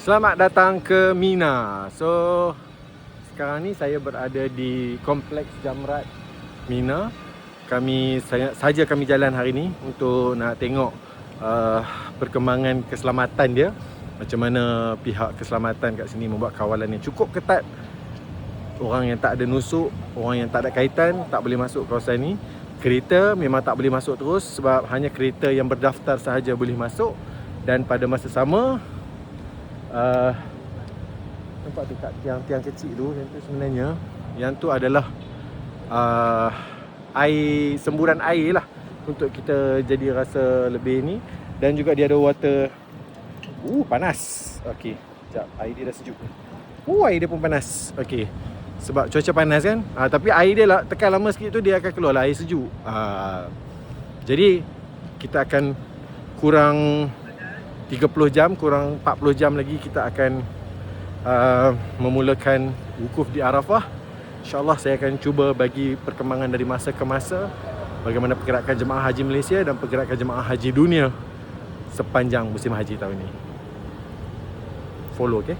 Selamat datang ke Mina. So, sekarang ni saya berada di Kompleks Jamrat Mina. Kami jalan hari ni untuk nak tengok perkembangan keselamatan dia. Macam mana pihak keselamatan kat sini membuat kawalan yang cukup ketat. Orang yang tak ada nusuk, orang yang tak ada kaitan tak boleh masuk kawasan ni. Kereta memang tak boleh masuk terus sebab hanya kereta yang berdaftar sahaja boleh masuk. Dan pada masa sama, nampak dekat tiang-tiang kecil tu, yang tu sebenarnya, yang tu adalah air, semburan air lah untuk kita jadi rasa lebih ni. Dan juga dia ada water. Panas. Okey, sekejap, air dia dah sejuk. Air dia pun panas. Okey, sebab cuaca panas kan. Tapi air dia lah, tekan lama sikit tu dia akan keluar lah air sejuk. Jadi kita akan kurang 30 jam, kurang 40 jam lagi kita akan memulakan wukuf di Arafah. InsyaAllah saya akan cuba bagi perkembangan dari masa ke masa, bagaimana pergerakan jemaah haji Malaysia dan pergerakan jemaah haji dunia sepanjang musim haji tahun ini. Follow, okay?